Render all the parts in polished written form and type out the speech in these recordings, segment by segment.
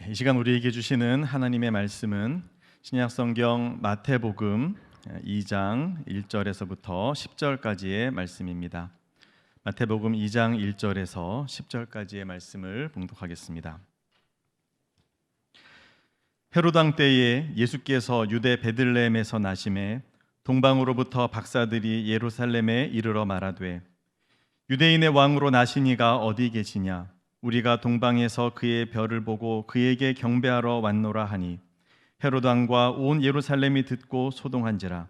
이 시간 우리에게 주시는 하나님의 말씀은 신약성경 마태복음 2장 1절에서부터 10절까지의 말씀입니다. 마태복음 2장 1절에서 10절까지의 말씀을 봉독하겠습니다. 헤롯 왕 때에 예수께서 유대 베들레헴에서 나심에 동방으로부터 박사들이 예루살렘에 이르러 말하되 유대인의 왕으로 나시니가 어디 계시냐? 우리가 동방에서 그의 별을 보고 그에게 경배하러 왔노라 하니 헤롯 왕과 온 예루살렘이 듣고 소동한지라.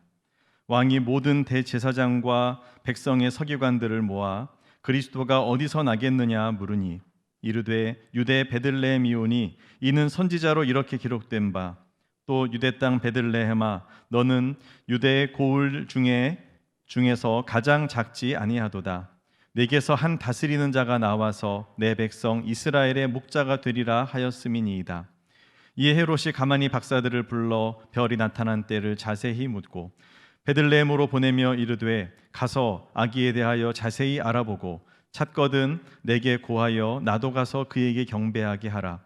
왕이 모든 대제사장과 백성의 서기관들을 모아 그리스도가 어디서 나겠느냐 물으니 이르되 유대 베들레헴이오니 이는 선지자로 이렇게 기록된 바 또 유대 땅 베들레헴아 너는 유대 고을 중에서 가장 작지 아니하도다. 내게서 한 다스리는 자가 나와서 내 백성 이스라엘의 목자가 되리라 하였음이니이다. 이에 헤롯이 가만히 박사들을 불러 별이 나타난 때를 자세히 묻고 베들레헴으로 보내며 이르되 가서 아기에 대하여 자세히 알아보고 찾거든 내게 고하여 나도 가서 그에게 경배하게 하라.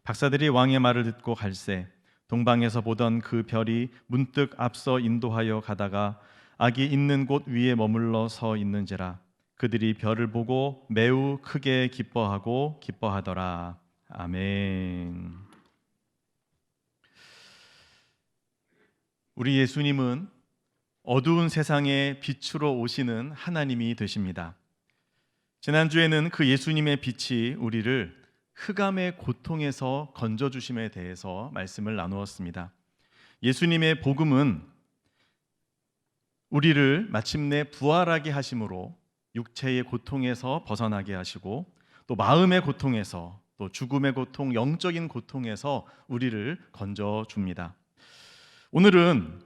박사들이 왕의 말을 듣고 갈새 동방에서 보던 그 별이 문득 앞서 인도하여 가다가 아기 있는 곳 위에 머물러 서 있는지라. 그들이 별을 보고 매우 크게 기뻐하더라. 아멘. 우리 예수님은 어두운 세상에 빛으로 오시는 하나님이 되십니다. 지난주에는 그 예수님의 빛이 우리를 흑암의 고통에서 건져주심에 대해서 말씀을 나누었습니다. 예수님의 복음은 우리를 마침내 부활하게 하심으로 육체의 고통에서 벗어나게 하시고 또 마음의 고통에서 또 죽음의 고통, 영적인 고통에서 우리를 건져줍니다. 오늘은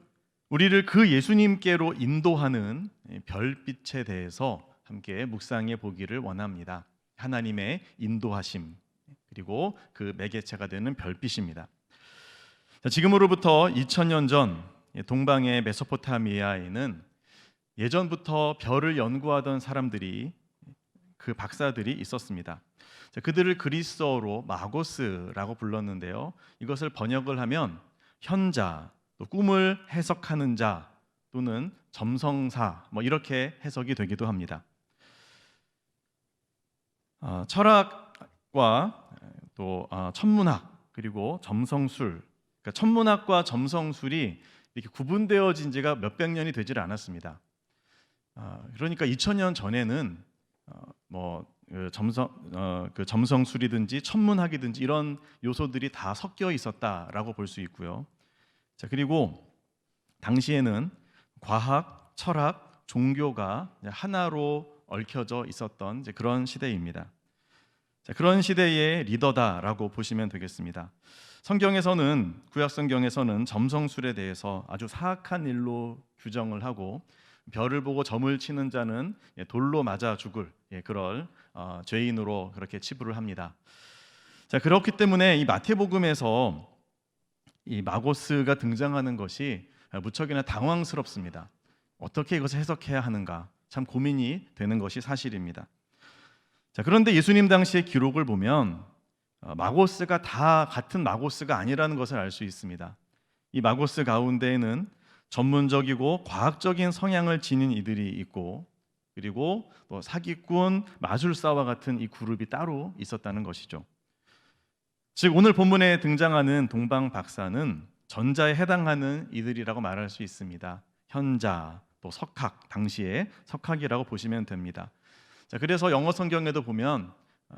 우리를 그 예수님께로 인도하는 별빛에 대해서 함께 묵상해 보기를 원합니다. 하나님의 인도하심 그리고 그 매개체가 되는 별빛입니다. 지금으로부터 2000년 전 동방의 메소포타미아에는 예전부터 별을 연구하던 사람들이 그 박사들이 있었습니다. 그들을 그리스어로 마고스라고 불렀는데요. 이것을 번역을 하면 현자, 또 꿈을 해석하는 자 또는 점성사 이렇게 해석이 되기도 합니다. 철학과 또 천문학 그리고 점성술, 그러니까 천문학과 점성술이 이렇게 구분되어진 지가 몇백 년이 되질 않았습니다. 그러니까 2000년 전에는 점성술이든지 천문학이든지 이런 요소들이 다 섞여 있었다라고 볼 수 있고요. 자, 그리고 당시에는 과학, 철학, 종교가 하나로 얽혀져 있었던 그런 시대입니다. 자, 그런 시대의 리더다라고 보시면 되겠습니다. 성경에서는 구약 성경에서는 점성술에 대해서 아주 사악한 일로 규정을 하고 별을 보고 점을 치는 자는 돌로 맞아 죽을 그럴 죄인으로 그렇게 치부를 합니다. 자, 그렇기 때문에 이 마태복음에서 이 마고스가 등장하는 것이 무척이나 당황스럽습니다. 어떻게 이것을 해석해야 하는가 참 고민이 되는 것이 사실입니다. 자, 그런데 예수님 당시의 기록을 보면 마고스가 다 같은 마고스가 아니라는 것을 알 수 있습니다. 이 마고스 가운데에는 전문적이고 과학적인 성향을 지닌 이들이 있고 그리고 또 사기꾼, 마술사와 같은 이 그룹이 따로 있었다는 것이죠. 즉 오늘 본문에 등장하는 동방 박사는 전자에 해당하는 이들이라고 말할 수 있습니다. 현자, 또 석학, 당시의 석학이라고 보시면 됩니다. 자, 그래서 영어 성경에도 보면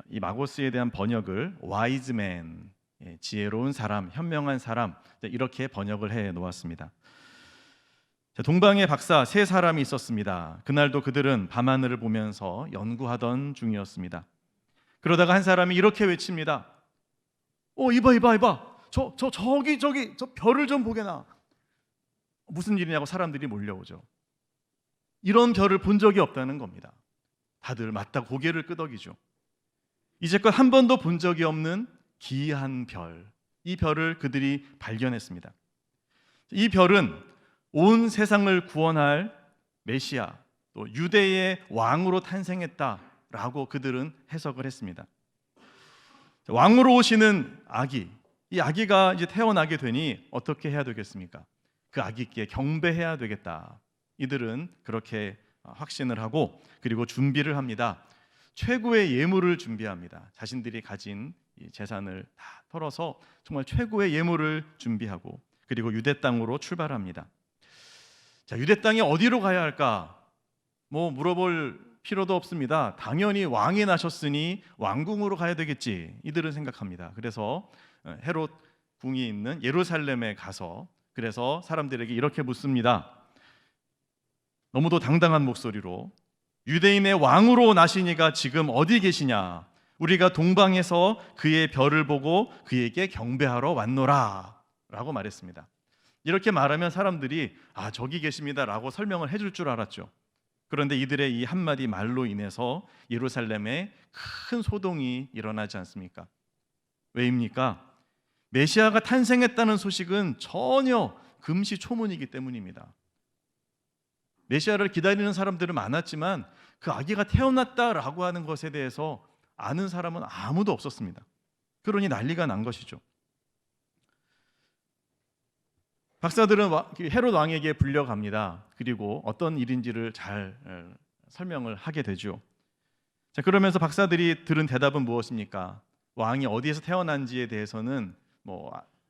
이 마고스에 대한 번역을 wise man, 지혜로운 사람, 현명한 사람 이렇게 번역을 해 놓았습니다. 동방의 박사 세 사람이 있었습니다. 그날도 그들은 밤하늘을 보면서 연구하던 중이었습니다. 그러다가 한 사람이 이렇게 외칩니다. 이봐. 저기 저 별을 좀 보게나. 무슨 일이냐고 사람들이 몰려오죠. 이런 별을 본 적이 없다는 겁니다. 다들 맞다 고개를 끄덕이죠. 이제껏 한 번도 본 적이 없는 기이한 별, 이 별을 그들이 발견했습니다. 이 별은 온 세상을 구원할 메시아, 또 유대의 왕으로 탄생했다라고 그들은 해석을 했습니다. 왕으로 오시는 아기, 이 아기가 이제 태어나게 되니 어떻게 해야 되겠습니까? 그 아기께 경배해야 되겠다. 이들은 그렇게 확신을 하고 그리고 준비를 합니다. 최고의 예물을 준비합니다. 자신들이 가진 이 재산을 다 털어서 정말 최고의 예물을 준비하고 그리고 유대 땅으로 출발합니다. 자, 유대 땅이 어디로 가야 할까? 뭐 물어볼 필요도 없습니다. 당연히 왕이 나셨으니 왕궁으로 가야 되겠지. 이들은 생각합니다. 그래서 헤롯 궁이 있는 예루살렘에 가서 그래서 사람들에게 이렇게 묻습니다. 너무도 당당한 목소리로 유대인의 왕으로 나시니가 지금 어디 계시냐? 우리가 동방에서 그의 별을 보고 그에게 경배하러 왔노라 라고 말했습니다. 이렇게 말하면 사람들이 저기 계십니다 라고 설명을 해줄 줄 알았죠. 그런데 이들의 이 한마디 말로 인해서 예루살렘에 큰 소동이 일어나지 않습니까? 왜입니까? 메시아가 탄생했다는 소식은 전혀 금시초문이기 때문입니다. 메시아를 기다리는 사람들은 많았지만 그 아기가 태어났다라고 하는 것에 대해서 아는 사람은 아무도 없었습니다. 그러니 난리가 난 것이죠. 박사들은 헤롯 왕에게 불려갑니다. 그리고 어떤 일인지를 잘 설명을 하게 되죠. 자, 그러면서 박사들이 들은 대답은 무엇입니까? 왕이 어디에서 태어난지에 대해서는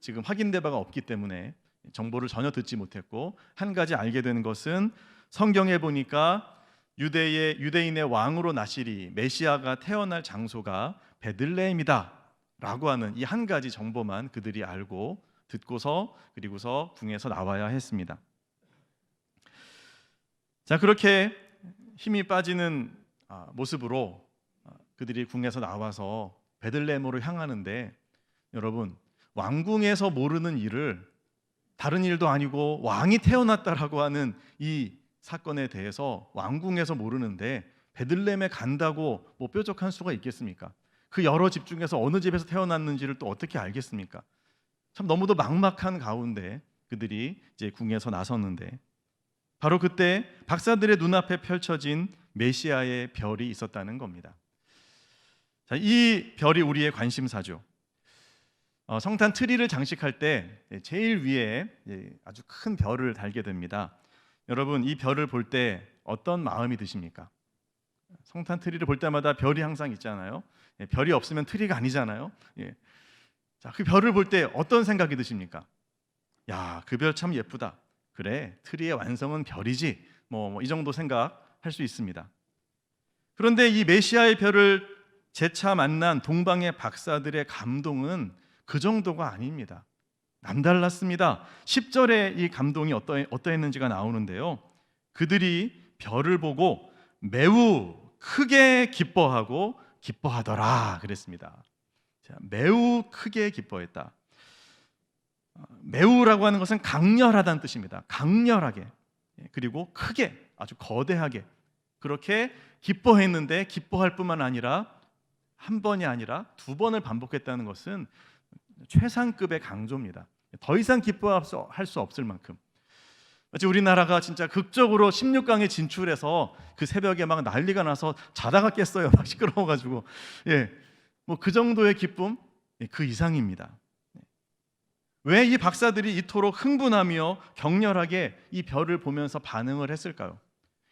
지금 확인된 바가 없기 때문에 정보를 전혀 듣지 못했고, 한 가지 알게 된 것은 성경에 보니까 유대인의 왕으로 나시리 메시아가 태어날 장소가 베들레헴이다 라고 하는 이 한 가지 정보만 그들이 알고 듣고서 그리고서 궁에서 나와야 했습니다. 자, 그렇게 힘이 빠지는 모습으로 그들이 궁에서 나와서 베들레헴으로 향하는데, 여러분, 왕궁에서 모르는 일을 다른 일도 아니고 왕이 태어났다라고 하는 이 사건에 대해서 왕궁에서 모르는데 베들레헴에 간다고 뾰족한 수가 있겠습니까? 그 여러 집 중에서 어느 집에서 태어났는지를 또 어떻게 알겠습니까? 참 너무도 막막한 가운데 그들이 이제 궁에서 나섰는데, 바로 그때 박사들의 눈앞에 펼쳐진 메시아의 별이 있었다는 겁니다. 자, 이 별이 우리의 관심사죠. 성탄 트리를 장식할 때 제일 위에 아주 큰 별을 달게 됩니다. 여러분, 이 별을 볼 때 어떤 마음이 드십니까? 성탄 트리를 볼 때마다 별이 항상 있잖아요. 별이 없으면 트리가 아니잖아요. 자, 그 별을 볼 때 어떤 생각이 드십니까? 야, 그 별 참 예쁘다. 그래, 트리의 완성은 별이지. 이 정도 생각할 수 있습니다. 그런데 이 메시아의 별을 재차 만난 동방의 박사들의 감동은 그 정도가 아닙니다. 남달랐습니다. 10절에 이 감동이 어떠했는지가 나오는데요. 그들이 별을 보고 매우 크게 기뻐하더라 그랬습니다. 자, 매우 크게 기뻐했다. 매우라고 하는 것은 강렬하다는 뜻입니다. 강렬하게, 그리고 크게, 아주 거대하게 그렇게 기뻐했는데, 기뻐할 뿐만 아니라 한 번이 아니라 두 번을 반복했다는 것은 최상급의 강조입니다. 더 이상 기뻐할 수 없을 만큼. 마치 우리나라가 진짜 극적으로 16강에 진출해서 그 새벽에 막 난리가 나서 자다가 깼어요. 막 시끄러워가지고. 그 정도의 기쁨, 그 이상입니다. 왜 이 박사들이 이토록 흥분하며 격렬하게 이 별을 보면서 반응을 했을까요?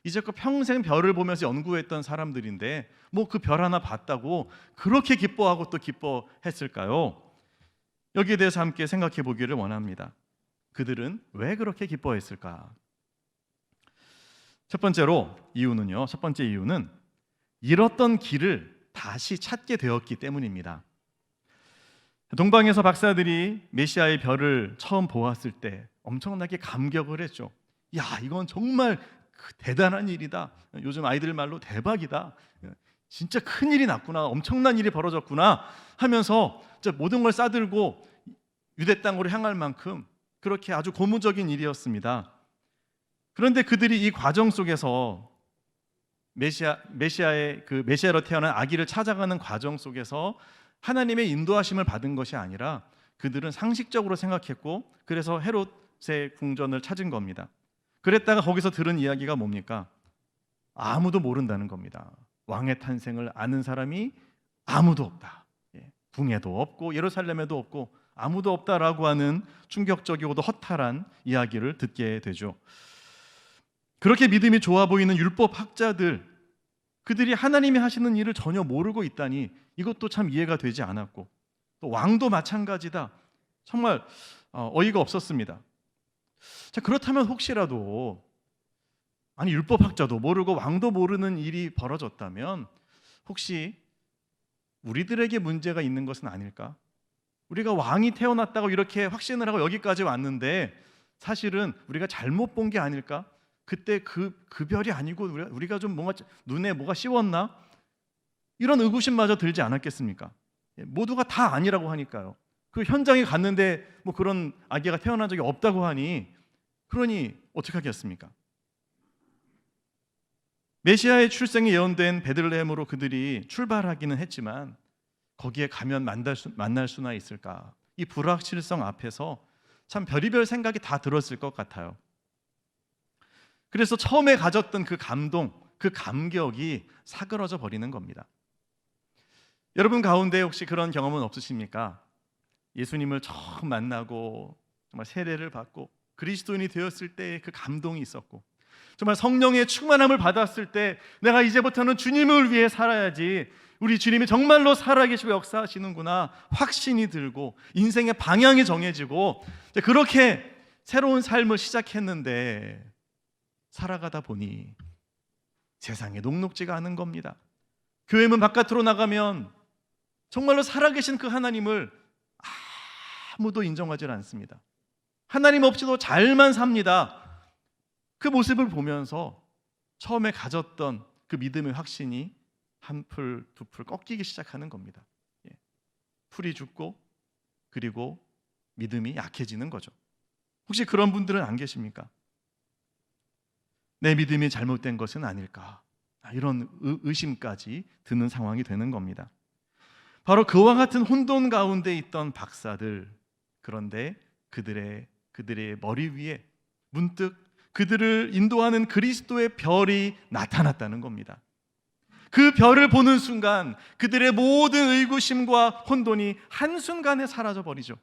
이제껏 평생 별을 보면서 연구했던 사람들인데 그 별 하나 봤다고 그렇게 기뻐하고 또 기뻐했을까요? 여기에 대해서 함께 생각해 보기를 원합니다. 그들은 왜 그렇게 기뻐했을까? 첫 번째 이유는 잃었던 길을 다시 찾게 되었기 때문입니다. 동방에서 박사들이 메시아의 별을 처음 보았을 때 엄청나게 감격을 했죠. 야, 이건 정말 대단한 일이다. 요즘 아이들 말로 대박이다. 진짜 큰 일이 났구나. 엄청난 일이 벌어졌구나 하면서 모든 걸 싸들고 유대 땅으로 향할 만큼 그렇게 아주 고무적인 일이었습니다. 그런데 그들이 이 과정 속에서 메시아로 태어난 아기를 찾아가는 과정 속에서 하나님의 인도하심을 받은 것이 아니라 그들은 상식적으로 생각했고, 그래서 헤롯의 궁전을 찾은 겁니다. 그랬다가 거기서 들은 이야기가 뭡니까? 아무도 모른다는 겁니다. 왕의 탄생을 아는 사람이 아무도 없다. 궁에도 없고 예루살렘에도 없고 아무도 없다라고 하는 충격적이고도 허탈한 이야기를 듣게 되죠. 그렇게 믿음이 좋아 보이는 율법 학자들, 그들이 하나님이 하시는 일을 전혀 모르고 있다니 이것도 참 이해가 되지 않았고, 또 왕도 마찬가지다. 정말 어이가 없었습니다. 자, 그렇다면 혹시라도 율법 학자도 모르고 왕도 모르는 일이 벌어졌다면 혹시 우리들에게 문제가 있는 것은 아닐까? 우리가 왕이 태어났다고 이렇게 확신을 하고 여기까지 왔는데 사실은 우리가 잘못 본 게 아닐까? 그때 그 별이 아니고 우리가 좀 뭔가 눈에 뭐가 씌웠나? 이런 의구심마저 들지 않았겠습니까? 모두가 다 아니라고 하니까요. 그 현장에 갔는데 뭐 그런 아기가 태어난 적이 없다고 하니, 그러니 어떻게 하겠습니까? 메시아의 출생이 예언된 베들레헴으로 그들이 출발하기는 했지만 거기에 가면 만날 수나 있을까? 이 불확실성 앞에서 참 별의별 생각이 다 들었을 것 같아요. 그래서 처음에 가졌던 그 감동, 그 감격이 사그러져 버리는 겁니다. 여러분 가운데 혹시 그런 경험은 없으십니까? 예수님을 처음 만나고 정말 세례를 받고 그리스도인이 되었을 때의 그 감동이 있었고, 정말 성령의 충만함을 받았을 때 내가 이제부터는 주님을 위해 살아야지, 우리 주님이 정말로 살아계시고 역사하시는구나 확신이 들고 인생의 방향이 정해지고, 그렇게 새로운 삶을 시작했는데 살아가다 보니 세상에 녹록지가 않은 겁니다. 교회 문 바깥으로 나가면 정말로 살아계신 그 하나님을 아무도 인정하지 않습니다. 하나님 없이도 잘만 삽니다. 그 모습을 보면서 처음에 가졌던 그 믿음의 확신이 한 풀, 두 풀 꺾이기 시작하는 겁니다. 풀이 죽고 그리고 믿음이 약해지는 거죠. 혹시 그런 분들은 안 계십니까? 내 믿음이 잘못된 것은 아닐까? 이런 의심까지 드는 상황이 되는 겁니다. 바로 그와 같은 혼돈 가운데 있던 박사들, 그런데 그들의 머리 위에 문득 그들을 인도하는 그리스도의 별이 나타났다는 겁니다. 그 별을 보는 순간 그들의 모든 의구심과 혼돈이 한순간에 사라져 버리죠.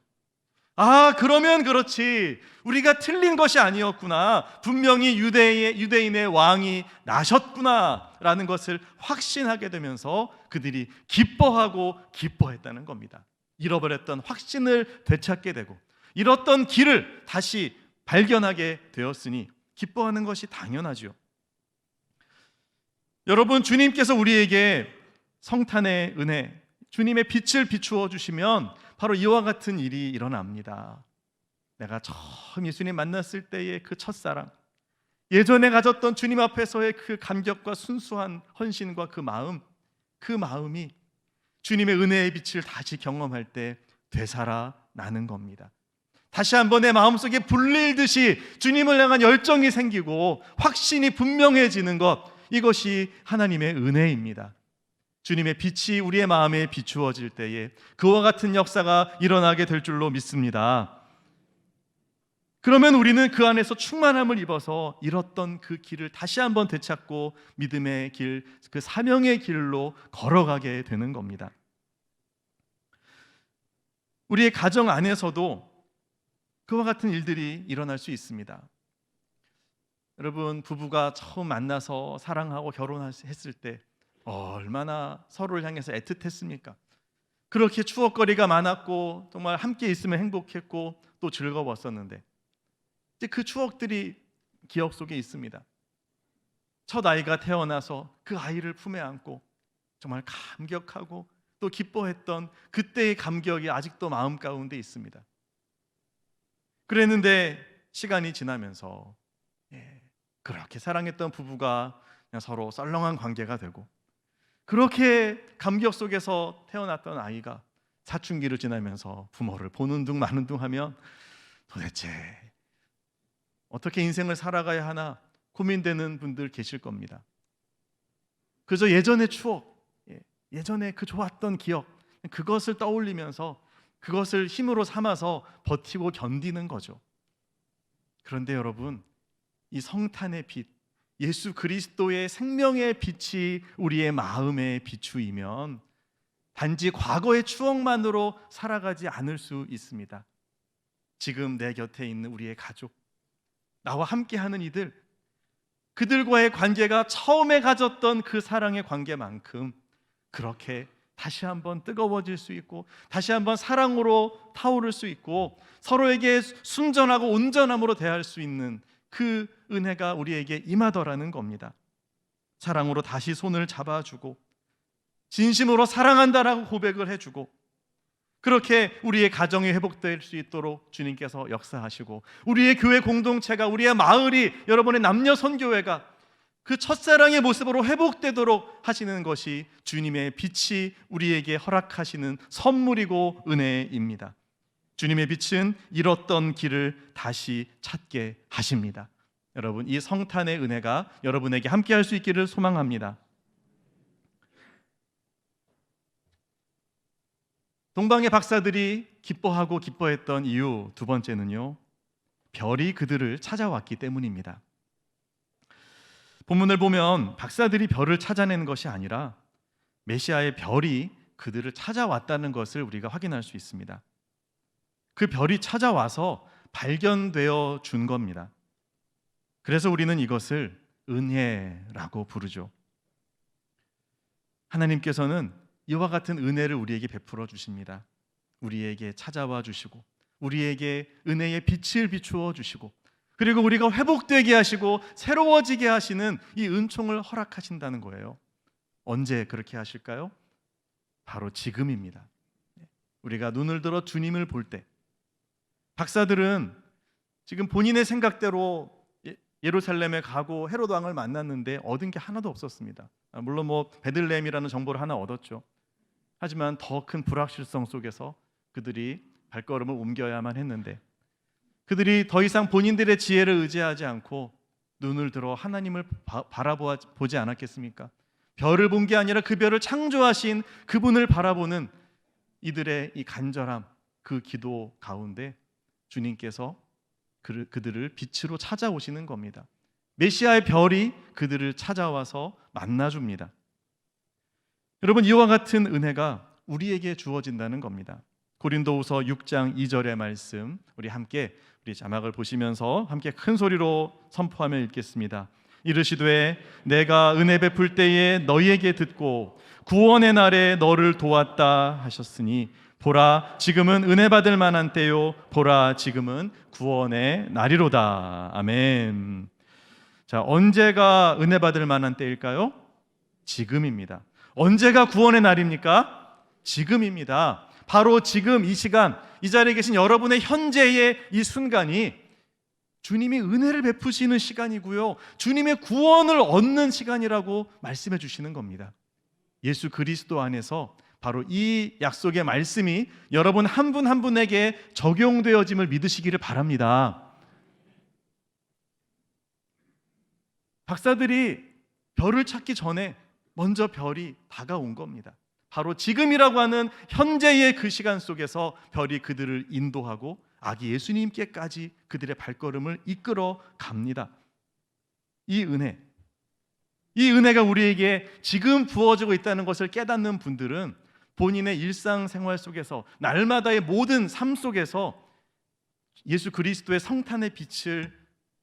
그러면 그렇지, 우리가 틀린 것이 아니었구나, 분명히 유대인의 왕이 나셨구나 라는 것을 확신하게 되면서 그들이 기뻐했다는 겁니다. 잃어버렸던 확신을 되찾게 되고 잃었던 길을 다시 발견하게 되었으니 기뻐하는 것이 당연하죠. 여러분, 주님께서 우리에게 성탄의 은혜, 주님의 빛을 비추어 주시면 바로 이와 같은 일이 일어납니다. 내가 처음 예수님 만났을 때의 그 첫사랑, 예전에 가졌던 주님 앞에서의 그 감격과 순수한 헌신과 그 마음이 주님의 은혜의 빛을 다시 경험할 때 되살아나는 겁니다. 다시 한번 내 마음속에 불릴듯이 주님을 향한 열정이 생기고 확신이 분명해지는 것, 이것이 하나님의 은혜입니다. 주님의 빛이 우리의 마음에 비추어질 때에 그와 같은 역사가 일어나게 될 줄로 믿습니다. 그러면 우리는 그 안에서 충만함을 입어서 잃었던 그 길을 다시 한번 되찾고 믿음의 길, 그 사명의 길로 걸어가게 되는 겁니다. 우리의 가정 안에서도 그와 같은 일들이 일어날 수 있습니다. 여러분, 부부가 처음 만나서 사랑하고 결혼했을 때 얼마나 서로를 향해서 애틋했습니까? 그렇게 추억거리가 많았고 정말 함께 있으면 행복했고 또 즐거웠었는데, 이제 그 추억들이 기억 속에 있습니다. 첫 아이가 태어나서 그 아이를 품에 안고 정말 감격하고 또 기뻐했던 그때의 감격이 아직도 마음 가운데 있습니다. 그랬는데 시간이 지나면서 그렇게 사랑했던 부부가 그냥 서로 썰렁한 관계가 되고, 그렇게 감격 속에서 태어났던 아이가 사춘기를 지나면서 부모를 보는 둥 마는 둥 하면 도대체 어떻게 인생을 살아가야 하나 고민되는 분들 계실 겁니다. 그저 예전의 추억, 예전에 그 좋았던 기억, 그것을 떠올리면서 그것을 힘으로 삼아서 버티고 견디는 거죠. 그런데 여러분, 이 성탄의 빛, 예수 그리스도의 생명의 빛이 우리의 마음에 비추이면 단지 과거의 추억만으로 살아가지 않을 수 있습니다. 지금 내 곁에 있는 우리의 가족, 나와 함께하는 이들, 그들과의 관계가 처음에 가졌던 그 사랑의 관계만큼 그렇게 다시 한번 뜨거워질 수 있고, 다시 한번 사랑으로 타오를 수 있고, 서로에게 순전하고 온전함으로 대할 수 있는 그 은혜가 우리에게 임하더라는 겁니다. 사랑으로 다시 손을 잡아주고, 진심으로 사랑한다라고 고백을 해주고, 그렇게 우리의 가정이 회복될 수 있도록 주님께서 역사하시고, 우리의 교회 공동체가, 우리의 마을이, 여러분의 남녀 선교회가 그 첫사랑의 모습으로 회복되도록 하시는 것이 주님의 빛이 우리에게 허락하시는 선물이고 은혜입니다. 주님의 빛은 잃었던 길을 다시 찾게 하십니다. 여러분, 이 성탄의 은혜가 여러분에게 함께할 수 있기를 소망합니다. 동방의 박사들이 기뻐하고 기뻐했던 이유 두 번째는요, 별이 그들을 찾아왔기 때문입니다. 본문을 보면 박사들이 별을 찾아내는 것이 아니라 메시아의 별이 그들을 찾아왔다는 것을 우리가 확인할 수 있습니다. 그 별이 찾아와서 발견되어 준 겁니다. 그래서 우리는 이것을 은혜라고 부르죠. 하나님께서는 이와 같은 은혜를 우리에게 베풀어 주십니다. 우리에게 찾아와 주시고, 우리에게 은혜의 빛을 비추어 주시고, 그리고 우리가 회복되게 하시고 새로워지게 하시는 이 은총을 허락하신다는 거예요. 언제 그렇게 하실까요? 바로 지금입니다. 우리가 눈을 들어 주님을 볼 때, 박사들은 지금 본인의 생각대로 예루살렘에 가고 헤롯 왕을 만났는데 얻은 게 하나도 없었습니다. 물론 베들레헴이라는 정보를 하나 얻었죠. 하지만 더 큰 불확실성 속에서 그들이 발걸음을 옮겨야만 했는데, 그들이 더 이상 본인들의 지혜를 의지하지 않고 눈을 들어 하나님을 바라보지 않았겠습니까? 별을 본 게 아니라 그 별을 창조하신 그분을 바라보는 이들의 이 간절함, 그 기도 가운데 주님께서 그들을 빛으로 찾아오시는 겁니다. 메시아의 별이 그들을 찾아와서 만나줍니다. 여러분, 이와 같은 은혜가 우리에게 주어진다는 겁니다. 고린도후서 6장 2절의 말씀, 우리 자막을 보시면서 함께 큰 소리로 선포하며 읽겠습니다. 이르시되 내가 은혜 베풀 때에 너희에게 듣고 구원의 날에 너를 도왔다 하셨으니 보라 지금은 은혜 받을 만한 때요 보라 지금은 구원의 날이로다. 아멘. 자, 언제가 은혜 받을 만한 때일까요? 지금입니다. 언제가 구원의 날입니까? 지금입니다. 바로 지금 이 시간, 이 자리에 계신 여러분의 현재의 이 순간이 주님이 은혜를 베푸시는 시간이고요, 주님의 구원을 얻는 시간이라고 말씀해 주시는 겁니다. 예수 그리스도 안에서 바로 이 약속의 말씀이 여러분 한 분 한 분에게 적용되어짐을 믿으시기를 바랍니다. 박사들이 별을 찾기 전에 먼저 별이 다가온 겁니다. 바로 지금이라고 하는 현재의 그 시간 속에서 별이 그들을 인도하고 아기 예수님께까지 그들의 발걸음을 이끌어 갑니다. 이 은혜가 우리에게 지금 부어지고 있다는 것을 깨닫는 분들은 본인의 일상생활 속에서, 날마다의 모든 삶 속에서 예수 그리스도의 성탄의 빛을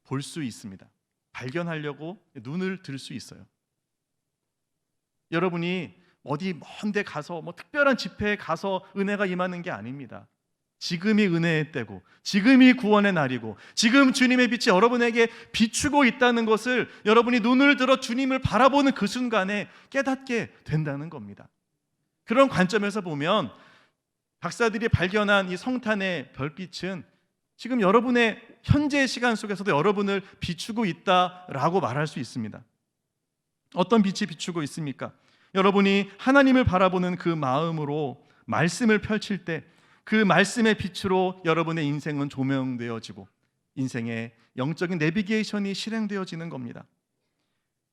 볼 수 있습니다. 발견하려고 눈을 들 수 있어요. 여러분이 어디 먼 데 가서 특별한 집회에 가서 은혜가 임하는 게 아닙니다. 지금이 은혜의 때고, 지금이 구원의 날이고, 지금 주님의 빛이 여러분에게 비추고 있다는 것을 여러분이 눈을 들어 주님을 바라보는 그 순간에 깨닫게 된다는 겁니다. 그런 관점에서 보면 박사들이 발견한 이 성탄의 별빛은 지금 여러분의 현재의 시간 속에서도 여러분을 비추고 있다라고 말할 수 있습니다. 어떤 빛이 비추고 있습니까? 여러분이 하나님을 바라보는 그 마음으로 말씀을 펼칠 때 그 말씀의 빛으로 여러분의 인생은 조명되어지고 인생의 영적인 내비게이션이 실행되어지는 겁니다.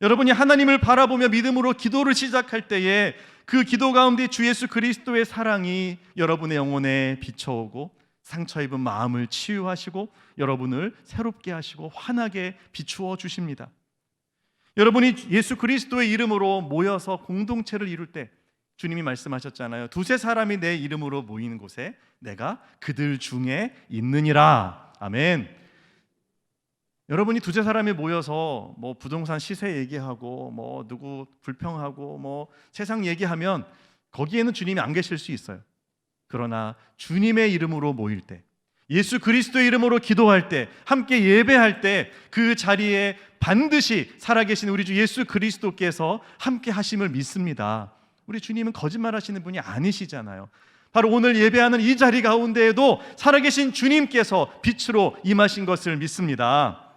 여러분이 하나님을 바라보며 믿음으로 기도를 시작할 때에 그 기도 가운데 주 예수 그리스도의 사랑이 여러분의 영혼에 비춰오고 상처 입은 마음을 치유하시고 여러분을 새롭게 하시고 환하게 비추어 주십니다. 여러분이 예수 그리스도의 이름으로 모여서 공동체를 이룰 때 주님이 말씀하셨잖아요. 두세 사람이 내 이름으로 모이는 곳에 내가 그들 중에 있느니라. 아멘. 여러분이 두세 사람이 모여서 뭐 부동산 시세 얘기하고 뭐 누구 불평하고 뭐 세상 얘기하면 거기에는 주님이 안 계실 수 있어요. 그러나 주님의 이름으로 모일 때, 예수 그리스도의 이름으로 기도할 때, 함께 예배할 때 그 자리에 반드시 살아계신 우리 주 예수 그리스도께서 함께 하심을 믿습니다. 우리 주님은 거짓말하시는 분이 아니시잖아요. 바로 오늘 예배하는 이 자리 가운데에도 살아계신 주님께서 빛으로 임하신 것을 믿습니다.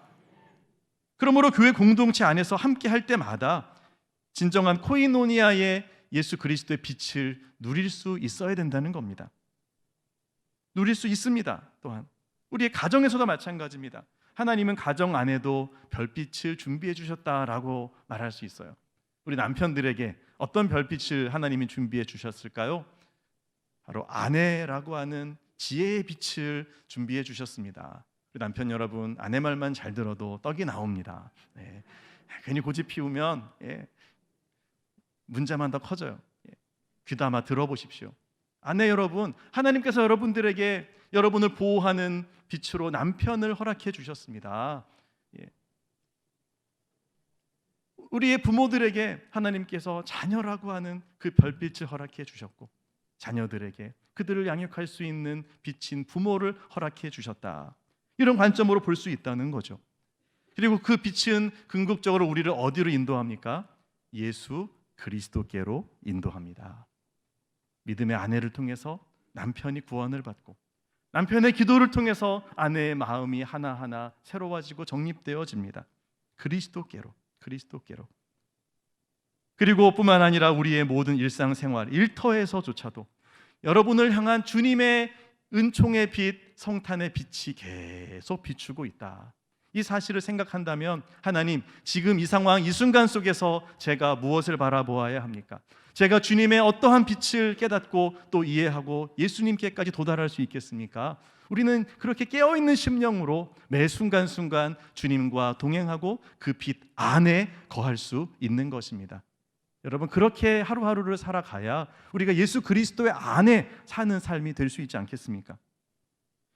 그러므로 교회 공동체 안에서 함께 할 때마다 진정한 코이노니아의 예수 그리스도의 빛을 누릴 수 있어야 된다는 겁니다. 누릴 수 있습니다. 또한 우리의 가정에서도 마찬가지입니다. 하나님은 가정 안에도 별빛을 준비해 주셨다라고 말할 수 있어요. 우리 남편들에게 어떤 별빛을 하나님이 준비해 주셨을까요? 바로 아내라고 하는 지혜의 빛을 준비해 주셨습니다. 남편 여러분, 아내 말만 잘 들어도 떡이 나옵니다. 네. 괜히 고집 피우면 문제만 더 커져요. 귀담아 들어보십시오. 아내 여러분, 하나님께서 여러분들에게 여러분을 보호하는 빛으로 남편을 허락해 주셨습니다. 우리의 부모들에게 하나님께서 자녀라고 하는 그 별빛을 허락해 주셨고, 자녀들에게 그들을 양육할 수 있는 빛인 부모를 허락해 주셨다. 이런 관점으로 볼 수 있다는 거죠. 그리고 그 빛은 궁극적으로 우리를 어디로 인도합니까? 예수 그리스도께로 인도합니다. 믿음의 아내를 통해서 남편이 구원을 받고, 남편의 기도를 통해서 아내의 마음이 하나하나 새로워지고 정립되어집니다. 그리스도께로. 그리고 뿐만 아니라 우리의 모든 일상생활, 일터에서조차도 여러분을 향한 주님의 은총의 빛, 성탄의 빛이 계속 비추고 있다. 이 사실을 생각한다면 하나님, 지금 이 상황, 이 순간 속에서 제가 무엇을 바라보아야 합니까? 제가 주님의 어떠한 빛을 깨닫고 또 이해하고 예수님께까지 도달할 수 있겠습니까? 우리는 그렇게 깨어있는 심령으로 매 순간순간 주님과 동행하고 그 빛 안에 거할 수 있는 것입니다. 여러분, 그렇게 하루하루를 살아가야 우리가 예수 그리스도의 안에 사는 삶이 될 수 있지 않겠습니까?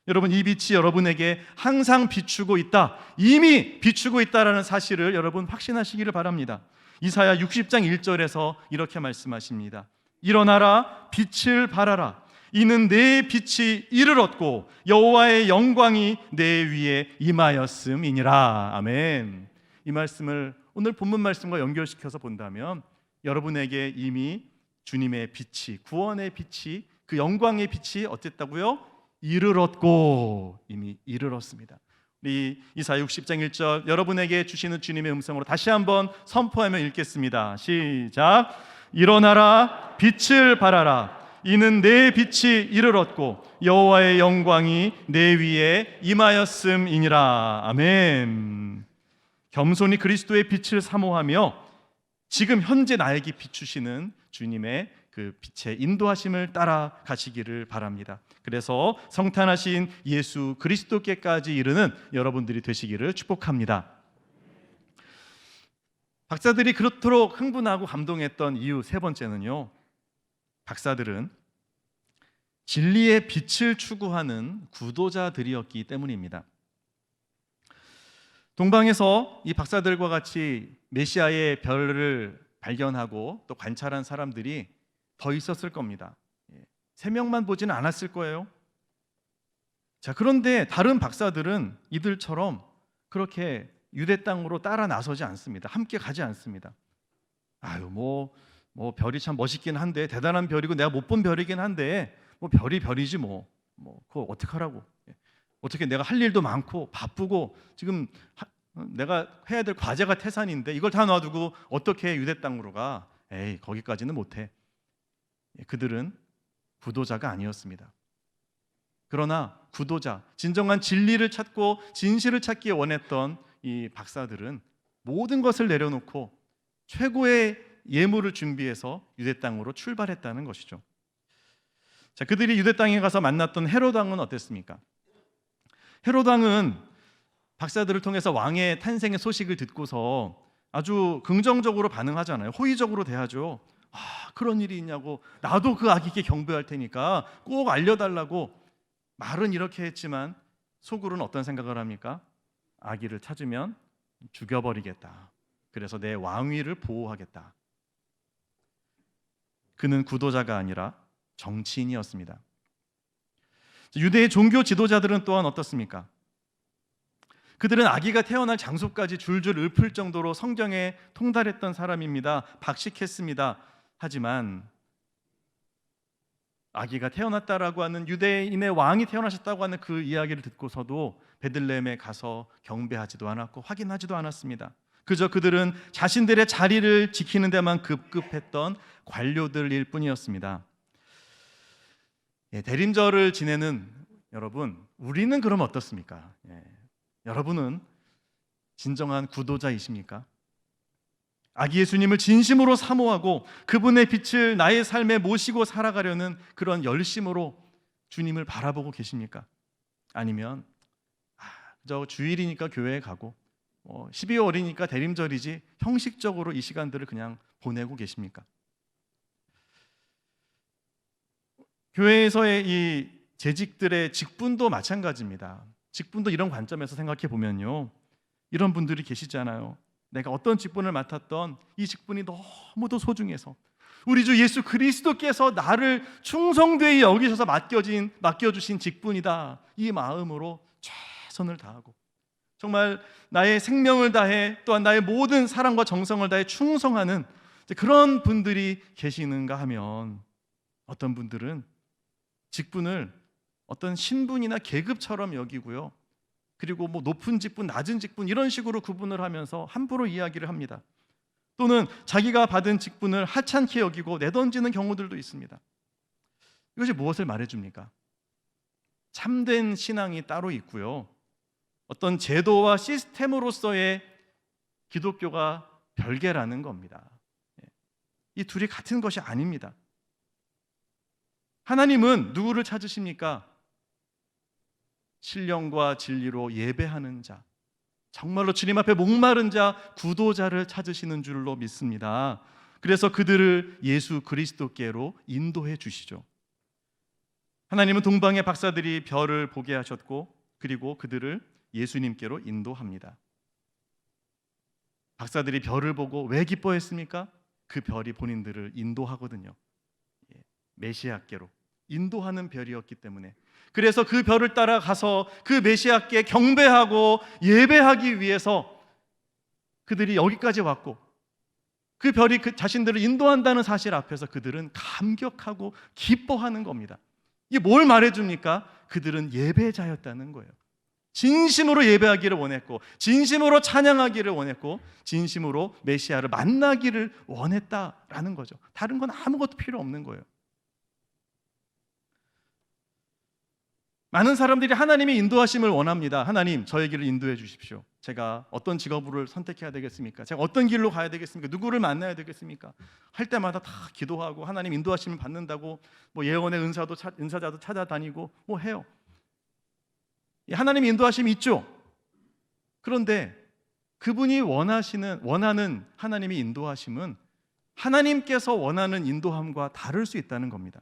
여러분, 이 빛이 여러분에게 항상 비추고 있다, 이미 비추고 있다라는 사실을 여러분 확신하시기를 바랍니다. 이사야 60장 1절에서 이렇게 말씀하십니다. 일어나라, 빛을 발하라. 이는 내 빛이 이를 얻고 여호와의 영광이 내 위에 임하였음이니라. 아멘. 이 말씀을 오늘 본문 말씀과 연결시켜서 본다면 여러분에게 이미 주님의 빛이, 구원의 빛이, 그 영광의 빛이 어땠다고요? 이를 얻고 이미 이를 얻습니다. 우리 이사야 60장 1절 여러분에게 주시는 주님의 음성으로 다시 한번 선포하며 읽겠습니다. 시작. 일어나라, 빛을 발하라. 이는 내 빛이 이를 얻고 여호와의 영광이 내 위에 임하였음이니라. 아멘. 겸손히 그리스도의 빛을 사모하며 지금 현재 나에게 비추시는 주님의 그 빛의 인도하심을 따라 가시기를 바랍니다. 그래서 성탄하신 예수 그리스도께까지 이르는 여러분들이 되시기를 축복합니다. 박사들이 그렇도록 흥분하고 감동했던 이유 세 번째는요, 박사들은 진리의 빛을 추구하는 구도자들이었기 때문입니다. 동방에서 이 박사들과 같이 메시아의 별을 발견하고 또 관찰한 사람들이 더 있었을 겁니다. 3명만 보지는 않았을 거예요. 자, 그런데 다른 박사들은 이들처럼 그렇게 유대 땅으로 따라 나서지 않습니다. 함께 가지 않습니다. 뭐 별이 참 멋있긴 한데, 대단한 별이고 내가 못 본 별이긴 한데 뭐 별이 별이지 뭐 그거 어떡하라고. 어떻게 내가 할 일도 많고 바쁘고 지금 내가 해야 될 과제가 태산인데 이걸 다 놔두고 어떻게 유대 땅으로 가? 에이, 거기까지는 못해. 그들은 구도자가 아니었습니다. 그러나 구도자, 진정한 진리를 찾고 진실을 찾기 원했던 이 박사들은 모든 것을 내려놓고 최고의 예물을 준비해서 유대 땅으로 출발했다는 것이죠. 자, 그들이 유대 땅에 가서 만났던 헤롯 왕은 어땠습니까? 헤롯 왕은 박사들을 통해서 왕의 탄생의 소식을 듣고서 아주 긍정적으로 반응하잖아요. 호의적으로 대하죠. 그런 일이 있냐고, 나도 그 아기께 경배할 테니까 꼭 알려달라고 말은 이렇게 했지만 속으로는 어떤 생각을 합니까? 아기를 찾으면 죽여버리겠다. 그래서 내 왕위를 보호하겠다. 그는 구도자가 아니라 정치인이었습니다. 유대의 종교 지도자들은 또한 어떻습니까? 그들은 아기가 태어날 장소까지 줄줄 읊을 정도로 성경에 통달했던 사람입니다. 박식했습니다. 하지만 아기가 태어났다라고 하는, 유대인의 왕이 태어나셨다고 하는 그 이야기를 듣고서도 베들레헴에 가서 경배하지도 않았고 확인하지도 않았습니다. 그저 그들은 자신들의 자리를 지키는 데만 급급했던 관료들일 뿐이었습니다. 대림절을 지내는 여러분, 우리는 그럼 어떻습니까? 여러분은 진정한 구도자이십니까? 아기 예수님을 진심으로 사모하고 그분의 빛을 나의 삶에 모시고 살아가려는 그런 열심으로 주님을 바라보고 계십니까? 아니면 저 주일이니까 교회에 가고 12월이니까 대림절이지 형식적으로 이 시간들을 그냥 보내고 계십니까? 교회에서의 이 재직들의 직분도 마찬가지입니다. 직분도 이런 관점에서 생각해 보면요, 이런 분들이 계시잖아요. 내가 어떤 직분을 맡았던 이 직분이 너무도 소중해서 우리 주 예수 그리스도께서 나를 충성되이 여기셔서 맡겨주신 직분이다, 이 마음으로 최선을 다하고 정말 나의 생명을 다해 또한 나의 모든 사랑과 정성을 다해 충성하는 그런 분들이 계시는가 하면, 어떤 분들은 직분을 어떤 신분이나 계급처럼 여기고요, 그리고 높은 직분, 낮은 직분 이런 식으로 구분을 하면서 함부로 이야기를 합니다. 또는 자기가 받은 직분을 하찮게 여기고 내던지는 경우들도 있습니다. 이것이 무엇을 말해줍니까? 참된 신앙이 따로 있고요, 어떤 제도와 시스템으로서의 기독교가 별개라는 겁니다. 이 둘이 같은 것이 아닙니다. 하나님은 누구를 찾으십니까? 신령과 진리로 예배하는 자, 정말로 주님 앞에 목마른 자, 구도자를 찾으시는 줄로 믿습니다. 그래서 그들을 예수 그리스도께로 인도해 주시죠. 하나님은 동방의 박사들이 별을 보게 하셨고 그리고 그들을 예수님께로 인도합니다. 박사들이 별을 보고 왜 기뻐했습니까? 그 별이 본인들을 인도하거든요. 메시아께로 인도하는 별이었기 때문에. 그래서 그 별을 따라가서 그 메시아께 경배하고 예배하기 위해서 그들이 여기까지 왔고, 그 별이 자신들을 인도한다는 사실 앞에서 그들은 감격하고 기뻐하는 겁니다. 이게 뭘 말해줍니까? 그들은 예배자였다는 거예요. 진심으로 예배하기를 원했고, 진심으로 찬양하기를 원했고, 진심으로 메시아를 만나기를 원했다라는 거죠. 다른 건 아무것도 필요 없는 거예요. 많은 사람들이 하나님의 인도하심을 원합니다. 하나님, 저의 길을 인도해 주십시오. 제가 어떤 직업을 선택해야 되겠습니까? 제가 어떤 길로 가야 되겠습니까? 누구를 만나야 되겠습니까? 할 때마다 다 기도하고 하나님 인도하심을 받는다고 예언의 은사자도 찾아다니고 해요. 하나님의 인도하심이 있죠. 그런데 그분이 원하는 하나님의 인도하심은 하나님께서 원하는 인도함과 다를 수 있다는 겁니다.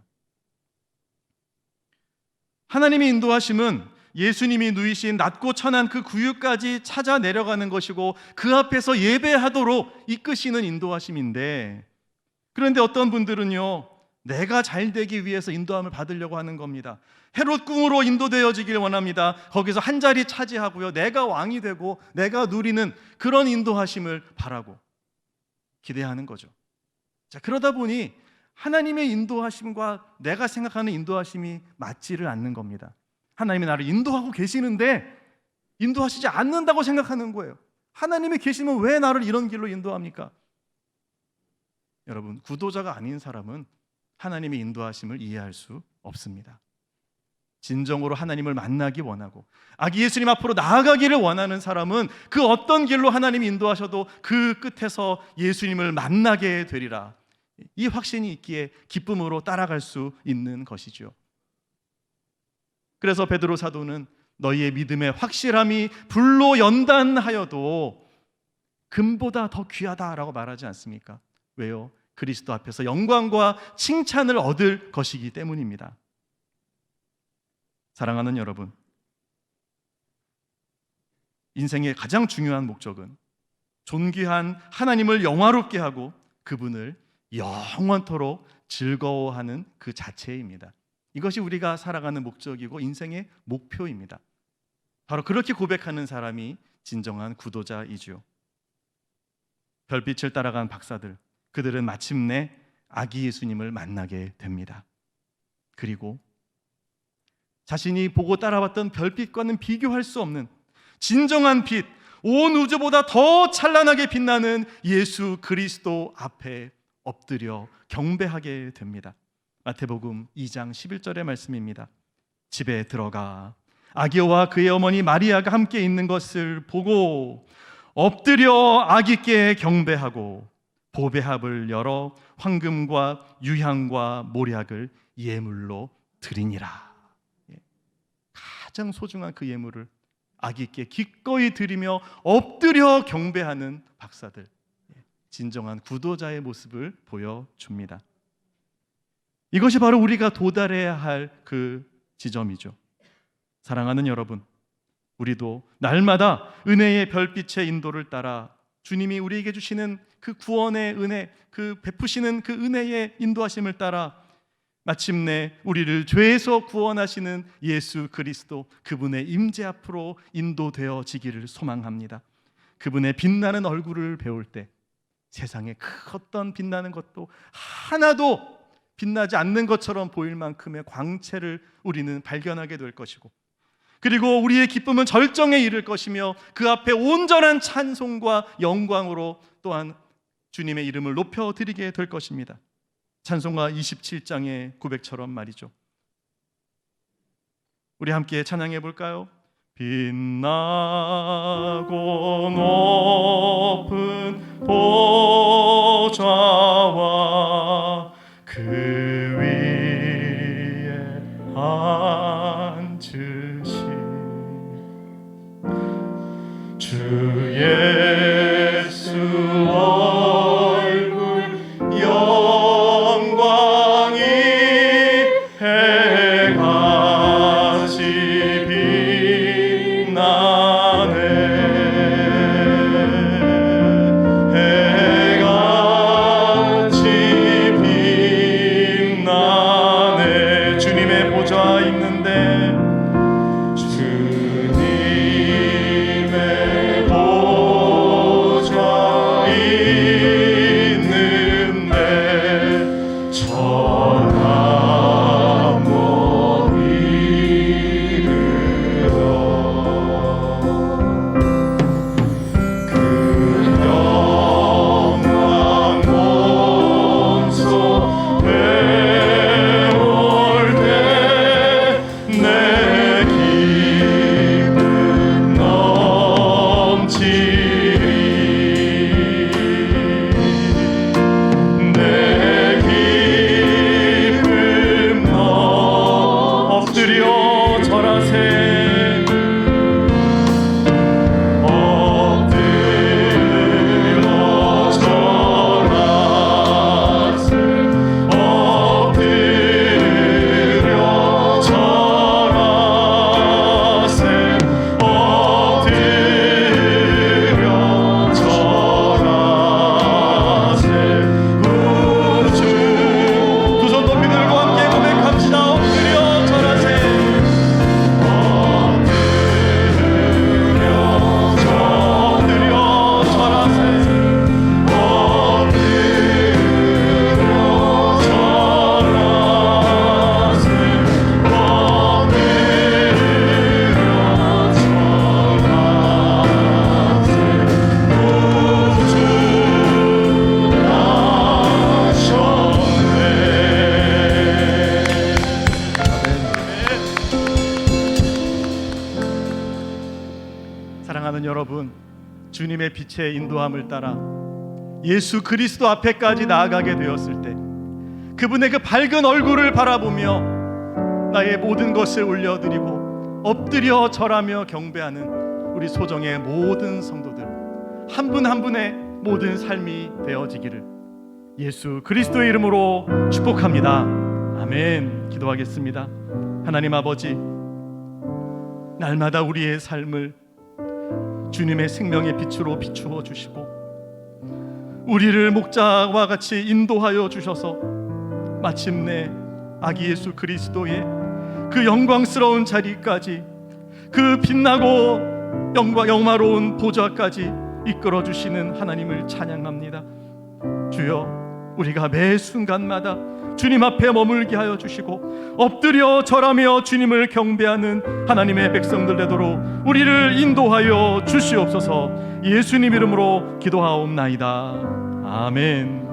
하나님의 인도하심은 예수님이 누이신 낮고 천한 그 구유까지 찾아 내려가는 것이고 그 앞에서 예배하도록 이끄시는 인도하심인데, 그런데 어떤 분들은요, 내가 잘 되기 위해서 인도함을 받으려고 하는 겁니다. 헤롯 궁으로 인도되어지길 원합니다. 거기서 한 자리 차지하고요, 내가 왕이 되고 내가 누리는 그런 인도하심을 바라고 기대하는 거죠. 자, 그러다 보니 하나님의 인도하심과 내가 생각하는 인도하심이 맞지를 않는 겁니다. 하나님이 나를 인도하고 계시는데 인도하시지 않는다고 생각하는 거예요. 하나님이 계시면 왜 나를 이런 길로 인도합니까? 여러분, 구도자가 아닌 사람은 하나님의 인도하심을 이해할 수 없습니다. 진정으로 하나님을 만나기 원하고 아기 예수님 앞으로 나아가기를 원하는 사람은 그 어떤 길로 하나님이 인도하셔도 그 끝에서 예수님을 만나게 되리라, 이 확신이 있기에 기쁨으로 따라갈 수 있는 것이죠. 그래서 베드로 사도는 너희의 믿음의 확실함이 불로 연단하여도 금보다 더 귀하다라고 말하지 않습니까? 왜요? 그리스도 앞에서 영광과 칭찬을 얻을 것이기 때문입니다. 사랑하는 여러분, 인생의 가장 중요한 목적은 존귀한 하나님을 영화롭게 하고 그분을 영원토록 즐거워하는 그 자체입니다. 이것이 우리가 살아가는 목적이고 인생의 목표입니다. 바로 그렇게 고백하는 사람이 진정한 구도자이죠. 별빛을 따라간 박사들, 그들은 마침내 아기 예수님을 만나게 됩니다. 그리고 자신이 보고 따라왔던 별빛과는 비교할 수 없는 진정한 빛, 온 우주보다 더 찬란하게 빛나는 예수 그리스도 앞에 엎드려 경배하게 됩니다. 마태복음 2장 11절의 말씀입니다. 집에 들어가 아기와 그의 어머니 마리아가 함께 있는 것을 보고 엎드려 아기께 경배하고 보배합을 열어 황금과 유향과 모략을 예물로 드리니라. 가장 소중한 그 예물을 아기께 기꺼이 드리며 엎드려 경배하는 박사들, 진정한 구도자의 모습을 보여줍니다. 이것이 바로 우리가 도달해야 할 그 지점이죠. 사랑하는 여러분, 우리도 날마다 은혜의 별빛의 인도를 따라 주님이 우리에게 주시는 그 구원의 은혜, 그 베푸시는 그 은혜의 인도하심을 따라 마침내 우리를 죄에서 구원하시는 예수 그리스도, 그분의 임재 앞으로 인도되어지기를 소망합니다. 그분의 빛나는 얼굴을 배울 때 세상에 그 어떤 빛나는 것도 하나도 빛나지 않는 것처럼 보일 만큼의 광채를 우리는 발견하게 될 것이고, 그리고 우리의 기쁨은 절정에 이를 것이며 그 앞에 온전한 찬송과 영광으로 또한 주님의 이름을 높여드리게 될 것입니다. 찬송가 27장의 고백처럼 말이죠. 우리 함께 찬양해 볼까요? 빛나고 높은 보좌와 그 위에 앉으신 주 예수 얼굴 영광이 해같이 빛나네. 해같이 빛나네. 주님의 보좌 있는데, 주님의 보좌 있는데 전하 못 이르러 그 영광 몸소 배울 때 내 기쁨 넘치리. 내 기쁨 엎드려 절하세. 엎드려 절하세. 엎드려 절하세. 엎드려 절하세. 우주 두 손 높이 들고 함께 고백합시다. 엎드려 절하세. 엎드려 절하세. 엎드려 절하세. 사랑하는 여러분, 주님의 빛의 인도함을 따라 예수 그리스도 앞에까지 나아가게 되었을 때 그분의 그 밝은 얼굴을 바라보며 나의 모든 것을 올려드리고 엎드려 절하며 경배하는 우리 소정의 모든 성도들, 한 분 한 분의 모든 삶이 되어지기를 예수 그리스도의 이름으로 축복합니다. 아멘. 기도하겠습니다. 하나님 아버지, 날마다 우리의 삶을 주님의 생명의 빛으로 비추어 주시고 우리를 목자와 같이 인도하여 주셔서 마침내 아기 예수 그리스도의 그 영광스러운 자리까지, 그 빛나고 영화로운 보좌까지 이끌어 주시는 하나님을 찬양합니다. 주여, 우리가 매 순간마다 주님 앞에 머물게 하여 주시고 엎드려 절하며 주님을 경배하는 하나님의 백성들 되도록 우리를 인도하여 주시옵소서. 예수님 이름으로 기도하옵나이다. 아멘.